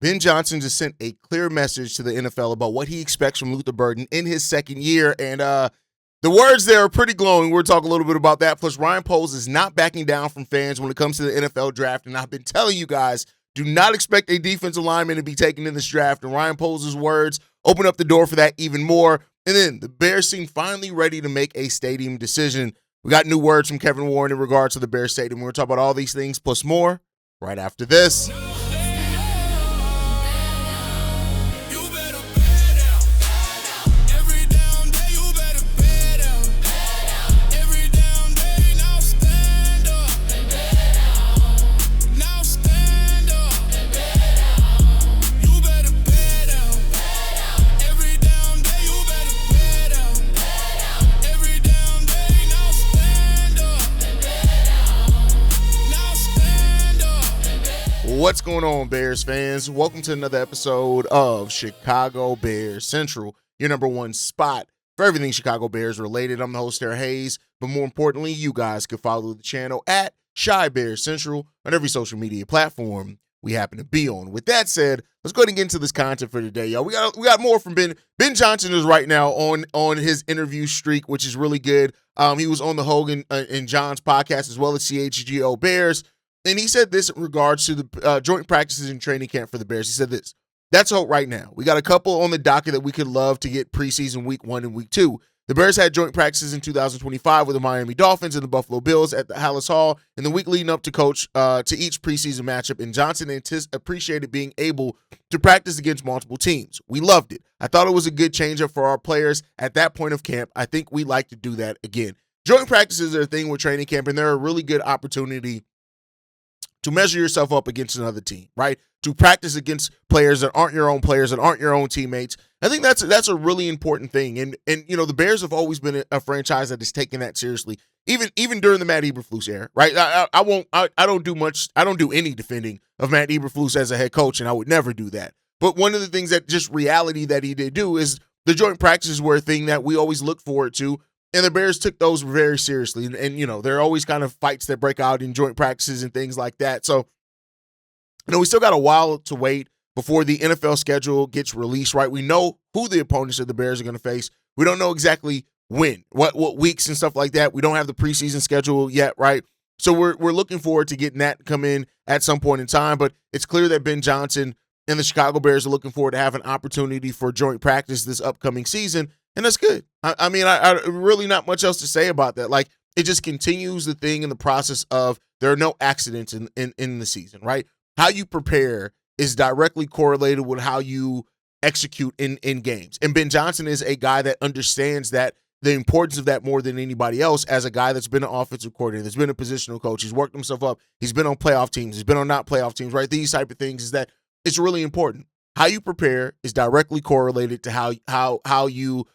Ben Johnson just sent a clear message to the NFL about what he expects from Luther Burden in his second year, and the words there are pretty glowing. We'll talk a little bit about that. Plus, Ryan Poles is not backing down from fans when it comes to the NFL draft, and I've been telling you guys, do not expect a defensive lineman to be taken in this draft, and Ryan Poles' words open up the door for that even more. And then the Bears seem finally ready to make a stadium decision. We got new words from Kevin Warren in regards to the Bears Stadium. We're going to talk about all these things plus more right after this. What's going on, Bears fans? Welcome to another episode of Chicago Bears Central, your number one spot for everything Chicago Bears related. I'm the host, Haize, but more importantly, you guys can follow the channel at Chi Bears Central on every social media platform we happen to be on. With that said, let's go ahead and get into this content for today, y'all. We got more from Ben. Ben Johnson is right now on his interview streak, which is really good. He was on the Hogan and John's podcast as well as CHGO Bears. And he said this in regards to the joint practices and training camp for the Bears. He said this: that's hope right now. We got a couple on the docket that we could love to get preseason week 1 and week 2. The Bears had joint practices in 2025 with the Miami Dolphins and the Buffalo Bills at the Haize Hall in the week leading up to to each preseason matchup. And Johnson appreciated being able to practice against multiple teams. We loved it. I thought it was a good change-up for our players at that point of camp. I think we'd like to do that again. Joint practices are a thing with training camp, and they're a really good opportunity to measure yourself up against another team, right? To practice against players that aren't your own players, that aren't your own teammates. I think that's a really important thing. And you know, the Bears have always been a franchise that has taken that seriously, even during the Matt Eberflus era, right? I don't do any defending of Matt Eberflus as a head coach, and I would never do that. But one of the things that just reality that he did do is the joint practices were a thing that we always look forward to. And the Bears took those very seriously. And, you know, there are always kind of fights that break out in joint practices and things like that. So, you know, we still got a while to wait before the NFL schedule gets released, right? We know who the opponents of the Bears are going to face. We don't know exactly when, what weeks and stuff like that. We don't have the preseason schedule yet, right? So we're looking forward to getting that come in at some point in time. But it's clear that Ben Johnson and the Chicago Bears are looking forward to have an opportunity for joint practice this upcoming season. And that's good. I mean, I really not much else to say about that. Like, it just continues the thing in the process of there are no accidents in the season, right? How you prepare is directly correlated with how you execute in games. And Ben Johnson is a guy that understands that, the importance of that more than anybody else, as a guy that's been an offensive coordinator, that's been a positional coach. He's worked himself up. He's been on playoff teams. He's been on not playoff teams, right? These type of things is that it's really important. How you prepare is directly correlated to how you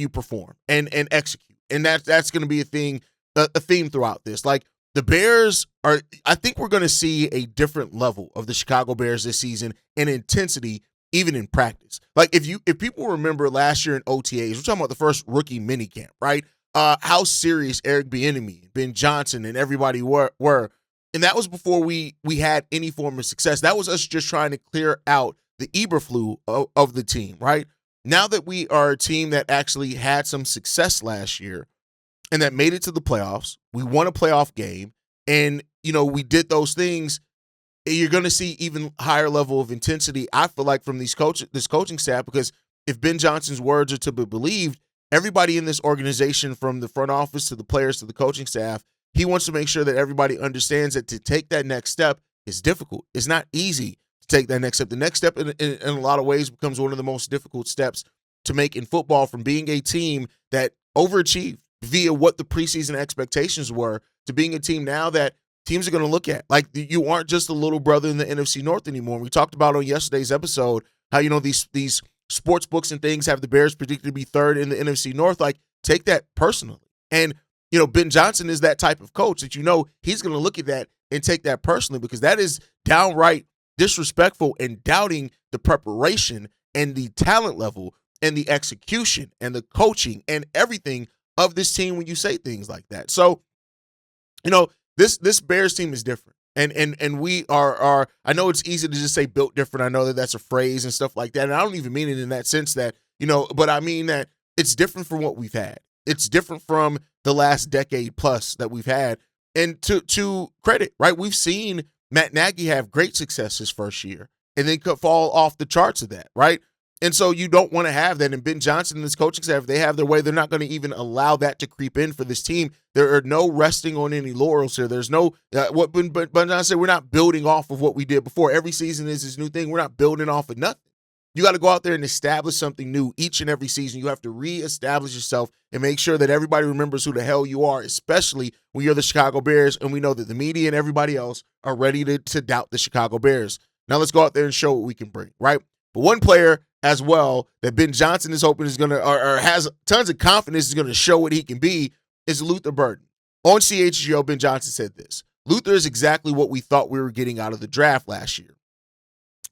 perform and execute. And that's going to be a theme throughout this. Like, the Bears I think we're going to see a different level of the Chicago Bears this season in intensity, even in practice. Like, if people remember last year in OTAs, we're talking about the first rookie minicamp, right? How serious Eric Bieniemy, Ben Johnson, and everybody were. And that was before we had any form of success. That was us just trying to clear out the Eberflus of the team, right? Now that we are a team that actually had some success last year and that made it to the playoffs, we won a playoff game, and, you know, we did those things, you're going to see even higher level of intensity, I feel like, from this coaching staff, because if Ben Johnson's words are to be believed, everybody in this organization, from the front office to the players to the coaching staff, he wants to make sure that everybody understands that to take that next step is difficult. It's not easy to take that next step. The next step in a lot of ways becomes one of the most difficult steps to make in football, from being a team that overachieved via what the preseason expectations were to being a team now that teams are going to look at. Like, you aren't just a little brother in the NFC North anymore. We talked about on yesterday's episode how, you know, these sports books and things have the Bears predicted to be third in the NFC North. Like, take that personally. And, you know, Ben Johnson is that type of coach that, you know, he's going to look at that and take that personally, because that is downright disrespectful and doubting the preparation and the talent level and the execution and the coaching and everything of this team when you say things like that. So, you know, this Bears team is different. And we are I know it's easy to just say built different. I know that that's a phrase and stuff like that. And I don't even mean it in that sense that, but I mean that it's different from what we've had. It's different from the last decade plus that we've had. And to credit, right? We've seen Matt Nagy have great success his first year and then could fall off the charts of that, right? And so you don't want to have that. And Ben Johnson and his coaching staff, if they have their way, they're not going to even allow that to creep in for this team. There are no resting on any laurels here. There's no, what Ben Johnson said, we're not building off of what we did before. Every season is this new thing. We're not building off of nothing. You got to go out there and establish something new each and every season. You have to reestablish yourself and make sure that everybody remembers who the hell you are, especially when you're the Chicago Bears. And we know that the media and everybody else are ready to doubt the Chicago Bears. Now let's go out there and show what we can bring, right? But one player as well that Ben Johnson is hoping is going to, or has tons of confidence is going to show what he can be, is Luther Burden. On CHGO, Ben Johnson said this: Luther is exactly what we thought we were getting out of the draft last year.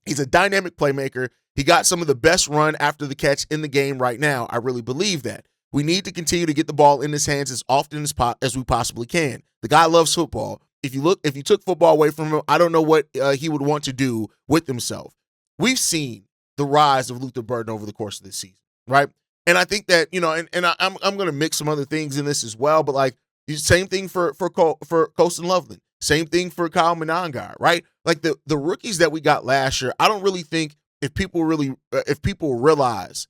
He's a dynamic playmaker. He got some of the best run after the catch in the game right now. I really believe that. We need to continue to get the ball in his hands as often as we possibly can. The guy loves football. If you took football away from him, I don't know what he would want to do with himself. We've seen the rise of Luther Burden over the course of this season, right? And I think that, I'm going to mix some other things in this as well, but like same thing for Colston Loveland, same thing for Kyle Monangai, right? Like the rookies that we got last year, I don't really think if people realize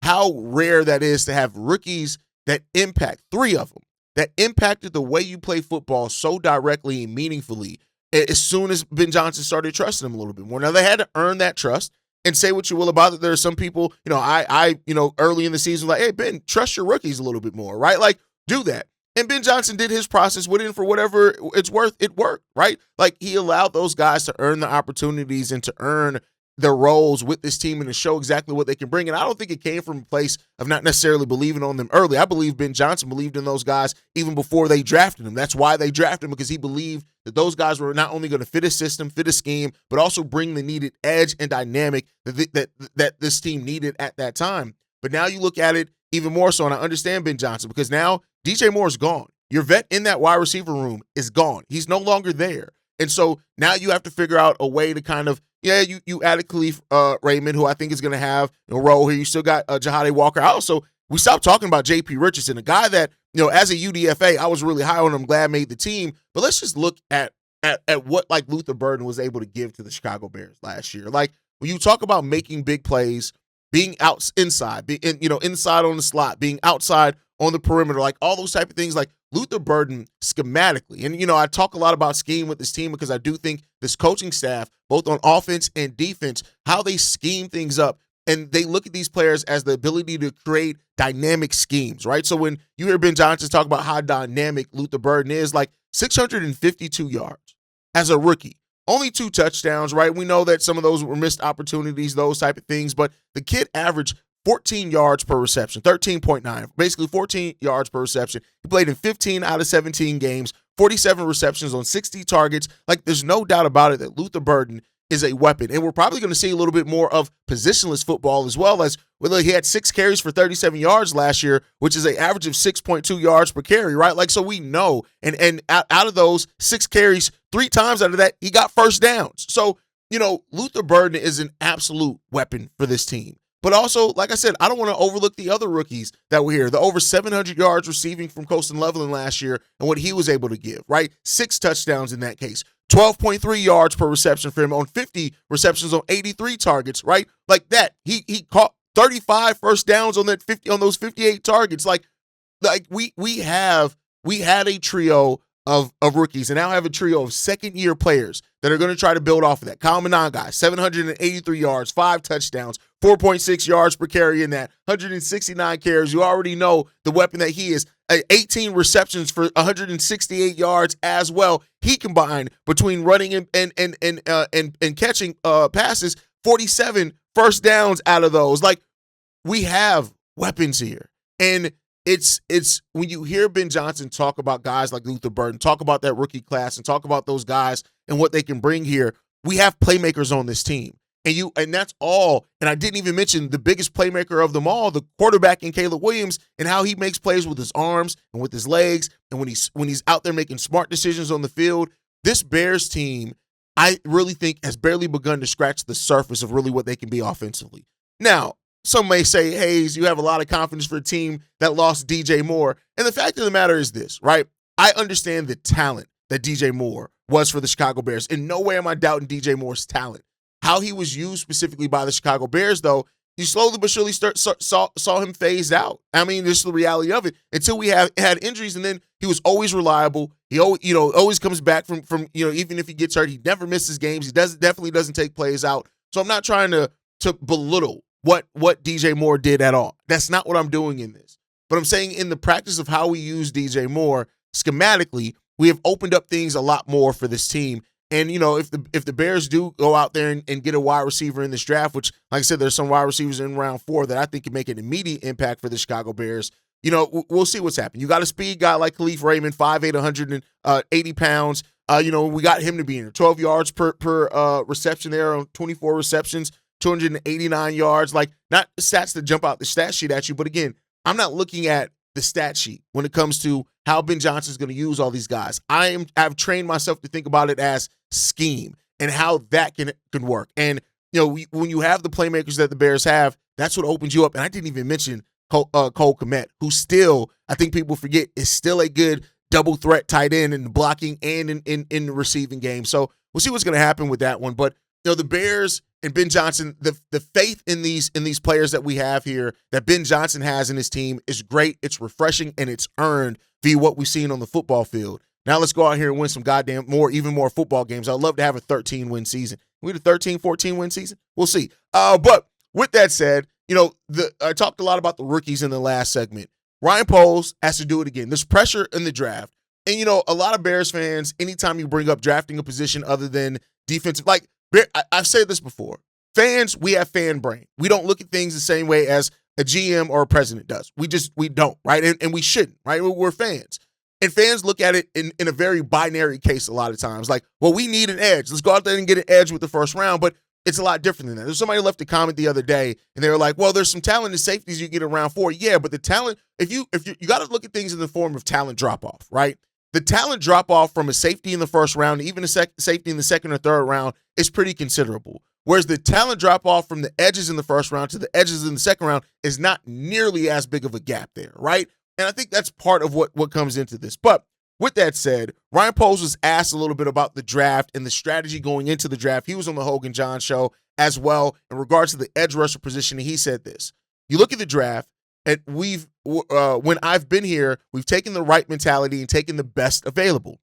how rare that is to have rookies that impact, 3 of them, that impacted the way you play football so directly and meaningfully as soon as Ben Johnson started trusting them a little bit more. Now, they had to earn that trust. And say what you will about it, there are some people, I early in the season, like, hey, Ben, trust your rookies a little bit more, right? Like, do that. And Ben Johnson did his process with it, for whatever it's worth, it worked, right? Like, he allowed those guys to earn the opportunities and to earn their roles with this team and to show exactly what they can bring. And I don't think it came from a place of not necessarily believing on them early. I believe Ben Johnson believed in those guys even before they drafted him. That's why they drafted him, because he believed that those guys were not only going to fit his system, fit his scheme, but also bring the needed edge and dynamic that this team needed at that time. But now you look at it even more so, and I understand Ben Johnson, because now DJ Moore is gone. Your vet in that wide receiver room is gone. He's no longer there. And so now you have to figure out a way to kind of, you added Khalif Raymond, who I think is going to have a role here. You still got Jahade Walker. We stopped talking about J.P. Richardson, a guy that, as a UDFA, I was really high on him, glad made the team. But let's just look at what like Luther Burden was able to give to the Chicago Bears last year. Like, when you talk about making big plays, being inside on the slot, being outside on the perimeter, like all those type of things, like Luther Burden schematically. And, I talk a lot about scheme with this team because I do think this coaching staff, both on offense and defense, how they scheme things up, and they look at these players as the ability to create dynamic schemes, right? So when you hear Ben Johnson talk about how dynamic Luther Burden is, like 652 yards as a rookie, only 2 touchdowns, right? We know that some of those were missed opportunities, those type of things, but the kid averaged 14 yards per reception, 13.9, basically 14 yards per reception. He played in 15 out of 17 games, 47 receptions on 60 targets. Like, there's no doubt about it that Luther Burden is a weapon. And we're probably going to see a little bit more of positionless football as well, as he had 6 carries for 37 yards last year, which is an average of 6.2 yards per carry, right? Like, so we know. And out of those 6 carries, 3 times out of that, he got first downs. So, Luther Burden is an absolute weapon for this team. But also, like I said, I don't want to overlook the other rookies that were here. The over 700 yards receiving from Colston Loveland last year and what he was able to give, right? 6 touchdowns in that case. 12.3 yards per reception for him on 50 receptions on 83 targets, right? Like that. He caught 35 first downs on those 58 targets. Like we had a trio of rookies, and now have a trio of second-year players that are going to try to build off of that. Kyle Monangai, 783 yards, 5 touchdowns, 4.6 yards per carry in that, 169 carries. You already know the weapon that he is. 18 receptions for 168 yards as well. He combined between running and catching passes, 47 first downs out of those. Like, we have weapons here. And it's when you hear Ben Johnson talk about guys like Luther Burden, talk about that rookie class, and talk about those guys and what they can bring here, we have playmakers on this team. And that's all. And I didn't even mention the biggest playmaker of them all, the quarterback in Caleb Williams, and how he makes plays with his arms and with his legs. And when he's out there making smart decisions on the field, this Bears team, I really think, has barely begun to scratch the surface of really what they can be offensively. Now, some may say, Haize, you have a lot of confidence for a team that lost DJ Moore. And the fact of the matter is this, right? I understand the talent that DJ Moore was for the Chicago Bears. In no way am I doubting DJ Moore's talent. How he was used specifically by the Chicago Bears, though, you slowly but surely saw him phased out. I mean, this is the reality of it. Until we had injuries, and then he was always reliable. He always comes back from even if he gets hurt, he never misses games. He definitely doesn't take plays out. So I'm not trying to belittle what DJ Moore did at all. That's not what I'm doing in this. But I'm saying in the practice of how we use DJ Moore schematically, we have opened up things a lot more for this team. And, if the Bears do go out there and get a wide receiver in this draft, which, like I said, there's some wide receivers in round 4 that I think can make an immediate impact for the Chicago Bears, we'll see what's happening. You got a speed guy like Khalif Raymond, 5'8", 180 pounds. We got him to be in there. 12 yards per reception there on 24 receptions, 289 yards. Like, not stats that jump out the stat sheet at you, but again, I'm not looking at the stat sheet when it comes to how Ben Johnson's going to use all these guys. I've trained myself to think about it as scheme and how that can work. And when you have the playmakers that the Bears have, that's what opens you up. And I didn't even mention Cole Kmet, who still, I think people forget, is still a good double threat tight end in the blocking and in the receiving game. So we'll see what's going to happen with that one. But the Bears and Ben Johnson, the faith in these players that we have here, that Ben Johnson has in his team, is great. It's refreshing, and it's earned via what we've seen on the football field. Now let's go out here and win some even more football games. I'd love to have a 13-win season. We had a 13, 14-win season? We'll see. But with that said, I talked a lot about the rookies in the last segment. Ryan Poles has to do it again. There's pressure in the draft. And, a lot of Bears fans, anytime you bring up drafting a position other than defensive, like, I've said this before. Fans, we have fan brain. We don't look at things the same way as a GM or a president does. We don't, right? And we shouldn't, right? We're fans. And fans look at it in a very binary case a lot of times. Like, well, we need an edge. Let's go out there and get an edge with the first round. But it's a lot different than that. There's somebody left a comment the other day, and they were like, well, there's some talented safeties you get in round 4. Yeah, but the talent, if you got to look at things in the form of talent drop-off, right? The talent drop-off from a safety in the first round, even a safety in the second or third round, is pretty considerable. Whereas the talent drop-off from the edges in the first round to the edges in the second round is not nearly as big of a gap there, right? And I think that's part of what comes into this. But with that said, Ryan Poles was asked a little bit about the draft and the strategy going into the draft. He was on the Hogan John show as well in regards to the edge rusher position, and he said this. You look at the draft, and when I've been here, we've taken the right mentality and taken the best available.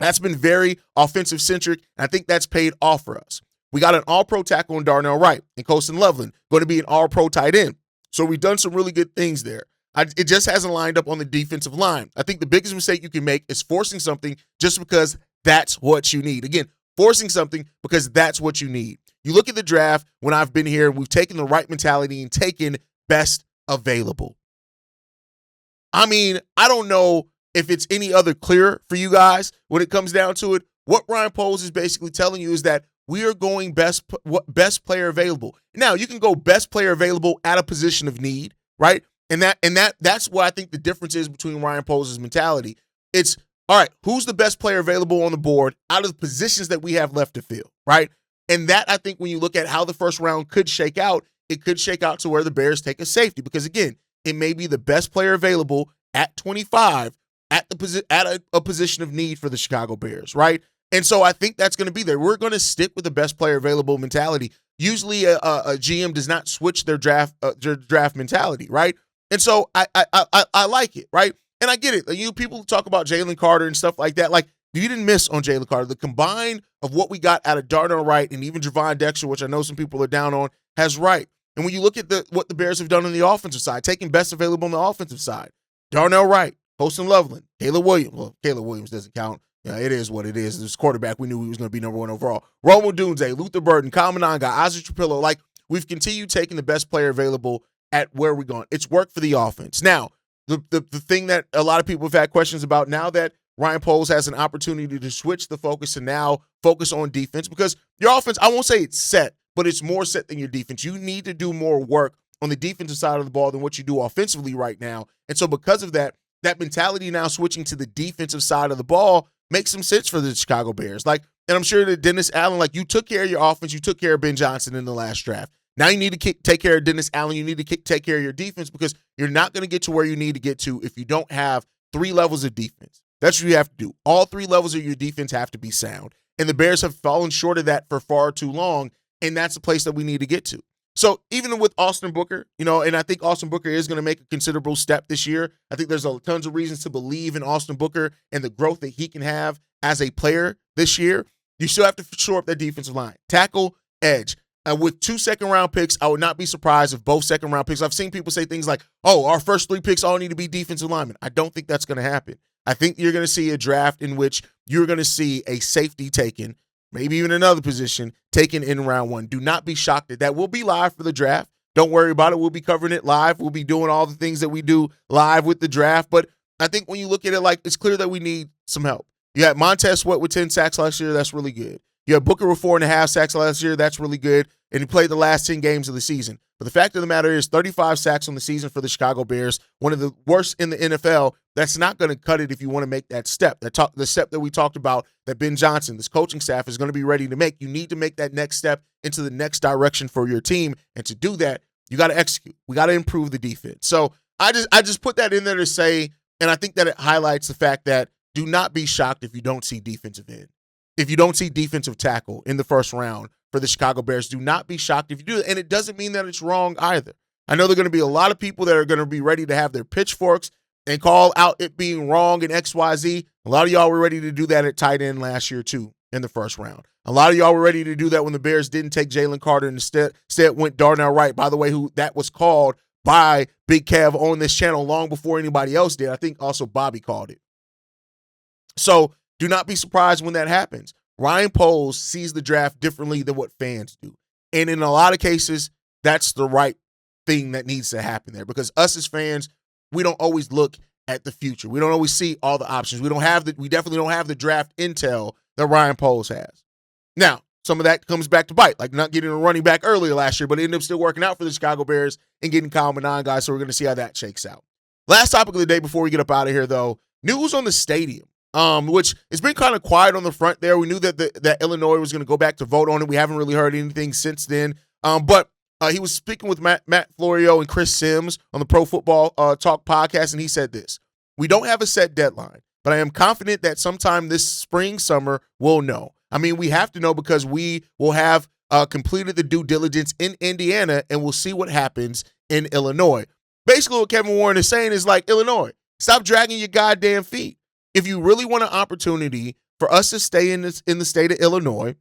That's been very offensive-centric, and I think that's paid off for us. We got an all-pro tackle in Darnell Wright and Colston Loveland, going to be an all-pro tight end. So we've done some really good things there. It just hasn't lined up on the defensive line. I think the biggest mistake you can make is forcing something just because that's what you need. Again, forcing something because that's what you need. You look at the draft when I've been here, we've taken the right mentality and taken best available. I mean, I don't know if it's any other clearer for you guys when it comes down to it. What Ryan Poles is basically telling you is that we are going best player available. Now, you can go best player available at a position of need, right? And that's what I think the difference is between Ryan Poles' mentality. It's, all right, who's the best player available on the board out of the positions that we have left to fill, right? And that, I think, when you look at how the first round could shake out, it could shake out to where the Bears take a safety. Because, again, it may be the best player available at 25 at a position of need for the Chicago Bears, right? And so I think that's going to be there. We're going to stick with the best player available mentality. Usually a GM does not switch their draft mentality, right? And so I like it, right? And I get it. People talk about Jalen Carter and stuff like that. Like, you didn't miss on Jalen Carter. The combine of what we got out of Darnell Wright and even Javon Dexter, which I know some people are down on, has right. And when you look at what the Bears have done on the offensive side, taking best available on the offensive side, Darnell Wright, Colston Loveland, Caleb Williams. Well, Caleb Williams doesn't count. Yeah, it is what it is. This quarterback, we knew he was going to be number 1 overall. Romo Dunze, Luther Burden, Kamananga, Isaac Trapillo. Like, we've continued taking the best player available at where we're going. It's worked for the offense. Now, the thing that a lot of people have had questions about now that Ryan Poles has an opportunity to switch the focus and now focus on defense, because your offense, I won't say it's set, but it's more set than your defense. You need to do more work on the defensive side of the ball than what you do offensively right now. And so because of that, that mentality now switching to the defensive side of the ball, make some sense for the Chicago Bears. Like, and I'm sure that Dennis Allen, like, you took care of your offense, you took care of Ben Johnson in the last draft. Now you need to take care of Dennis Allen. You need to take care of your defense, because you're not going to get to where you need to get to if you don't have 3 levels of defense. That's what you have to do. All 3 levels of your defense have to be sound. And the Bears have fallen short of that for far too long, and that's the place that we need to get to. So even with Austin Booker, and I think Austin Booker is going to make a considerable step this year. I think there's tons of reasons to believe in Austin Booker and the growth that he can have as a player this year. You still have to shore up that defensive line. Tackle, edge. With 2 second-round picks, I would not be surprised if both second-round picks. I've seen people say things like, oh, our first 3 picks all need to be defensive linemen. I don't think that's going to happen. I think you're going to see a draft in which you're going to see a safety taken, maybe even another position taken in round 1. Do not be shocked at that. We'll be live for the draft. Don't worry about it. We'll be covering it live. We'll be doing all the things that we do live with the draft. But I think when you look at it, like, it's clear that we need some help. You had Montez Sweat with 10 sacks last year. That's really good. You had Booker with 4.5 sacks last year. That's really good. And he played the last 10 games of the season. But the fact of the matter is 35 sacks on the season for the Chicago Bears, one of the worst in the NFL. That's not going to cut it if you want to make that step. The step that we talked about that Ben Johnson, this coaching staff, is going to be ready to make. You need to make that next step into the next direction for your team. And to do that, you got to execute. We got to improve the defense. So I just put that in there to say, and I think that it highlights the fact that do not be shocked if you don't see defensive end. If you don't see defensive tackle in the first round for the Chicago Bears, do not be shocked if you do. And it doesn't mean that it's wrong either. I know there are going to be a lot of people that are going to be ready to have their pitchforks and call out it being wrong in XYZ. A lot of y'all were ready to do that at tight end last year too in the first round. A lot of y'all were ready to do that when the Bears didn't take Jalen Carter and instead went Darnell Wright, by the way, who that was called by Big Kev on this channel long before anybody else did. I think also Bobby called it. So do not be surprised when that happens. Ryan Poles sees the draft differently than what fans do. And in a lot of cases, that's the right thing that needs to happen there, because us as fans, we don't always look at the future. We don't always see all the options. We definitely don't have the draft intel that Ryan Poles has. Now, some of that comes back to bite, like not getting a running back earlier last year, but it ended up still working out for the Chicago Bears and getting Kyle Manon guys. So we're going to see how that shakes out. Last topic of the day before we get up out of here, though, news on the stadium. Which it's been kind of quiet on the front there. We knew that Illinois was going to go back to vote on it. We haven't really heard anything since then. But he was speaking with Matt Florio and Chris Sims on the Pro Football Talk podcast, and he said this: "We don't have a set deadline, but I am confident that sometime this spring, summer, we'll know. I mean, we have to know because we will have completed the due diligence in Indiana, and we'll see what happens in Illinois." Basically, what Kevin Warren is saying is like, Illinois, stop dragging your goddamn feet. If you really want an opportunity for us to stay in the state of Illinois,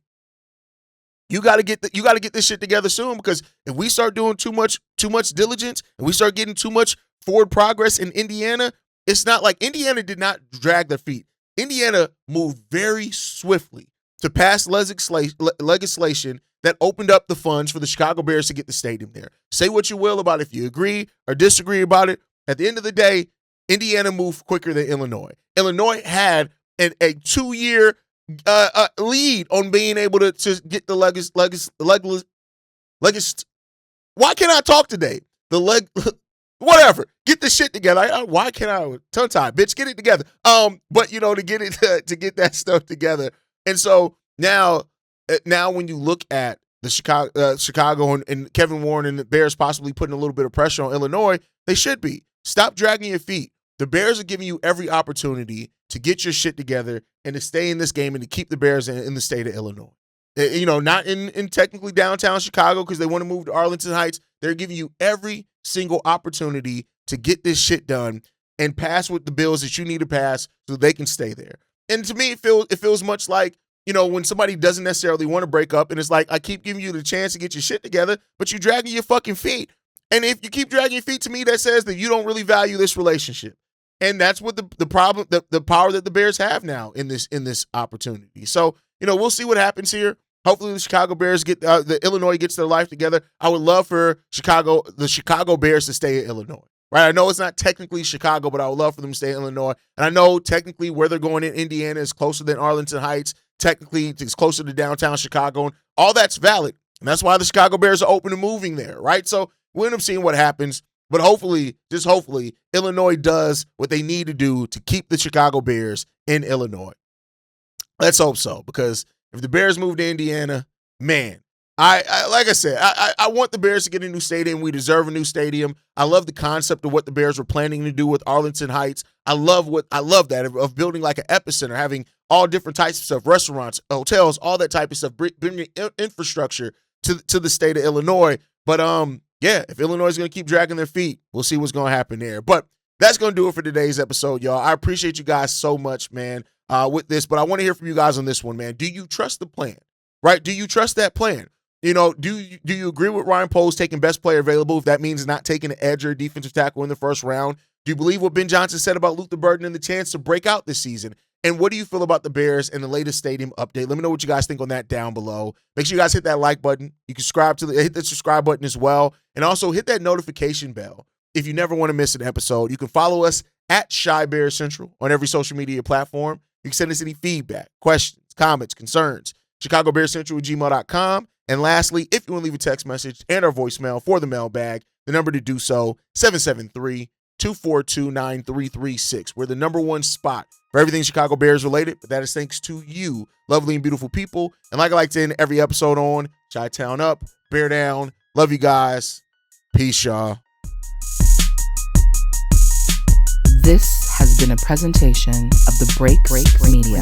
you got to get this shit together soon, because if we start doing too much diligence and we start getting too much forward progress in Indiana, it's not like Indiana did not drag their feet. Indiana moved very swiftly to pass legislation that opened up the funds for the Chicago Bears to get the stadium there. Say what you will about it, if you agree or disagree about it. At the end of the day, Indiana moved quicker than Illinois. Illinois had a 2-year lead on being able to get the why can't I talk today? Whatever. Get the shit together. Why can't I? Tongue tie, bitch. Get it together. But to get it to get that stuff together. And so now when you look at the Chicago and Kevin Warren and the Bears possibly putting a little bit of pressure on Illinois, they should be. Stop dragging your feet. The Bears are giving you every opportunity to get your shit together and to stay in this game and to keep the Bears in the state of Illinois. Not in technically downtown Chicago because they want to move to Arlington Heights. They're giving you every single opportunity to get this shit done and pass with the bills that you need to pass so they can stay there. And to me, it feels much like, when somebody doesn't necessarily want to break up and it's like, I keep giving you the chance to get your shit together, but you're dragging your fucking feet. And if you keep dragging your feet, to me, that says that you don't really value this relationship. And that's what the problem, the power that the Bears have now in this opportunity. So, we'll see what happens here. Hopefully the Chicago Bears the Illinois gets their life together. I would love for the Chicago Bears to stay in Illinois, right? I know it's not technically Chicago, but I would love for them to stay in Illinois. And I know technically where they're going in Indiana is closer than Arlington Heights. Technically, it's closer to downtown Chicago. And all that's valid. And that's why the Chicago Bears are open to moving there, right? So we'll end up seeing what happens. But hopefully, just hopefully, Illinois does what they need to do to keep the Chicago Bears in Illinois. Let's hope so, because if the Bears move to Indiana, man, I like I said, I want the Bears to get a new stadium. We deserve a new stadium. I love the concept of what the Bears were planning to do with Arlington Heights. I love that of building like an epicenter, having all different types of stuff, restaurants, hotels, all that type of stuff, bringing infrastructure to the state of Illinois. But yeah, if Illinois is going to keep dragging their feet, we'll see what's going to happen there. But that's going to do it for today's episode, y'all. I appreciate you guys so much, man, with this. But I want to hear from you guys on this one, man. Do you trust the plan, right? Do you trust that plan? You know, do you agree with Ryan Poles taking best player available if that means not taking an edge or a defensive tackle in the first round? Do you believe what Ben Johnson said about Luther Burden and the chance to break out this season? And what do you feel about the Bears and the latest stadium update? Let me know what you guys think on that down below. Make sure you guys hit that like button. You can hit the subscribe button as well. And also hit that notification bell if you never want to miss an episode. You can follow us at Shy Bear Central on every social media platform. You can send us any feedback, questions, comments, concerns, ChicagoBearCentral@gmail.com. And lastly, if you want to leave a text message and our voicemail for the mailbag, the number to do so, 773-242-9336. We're the #1 spot for everything Chicago Bears related, but that is thanks to you, lovely and beautiful people. And like I like to end every episode on, Chi-Town up, Bear down. Love you guys. Peace, y'all. This has been a presentation of the Break Media.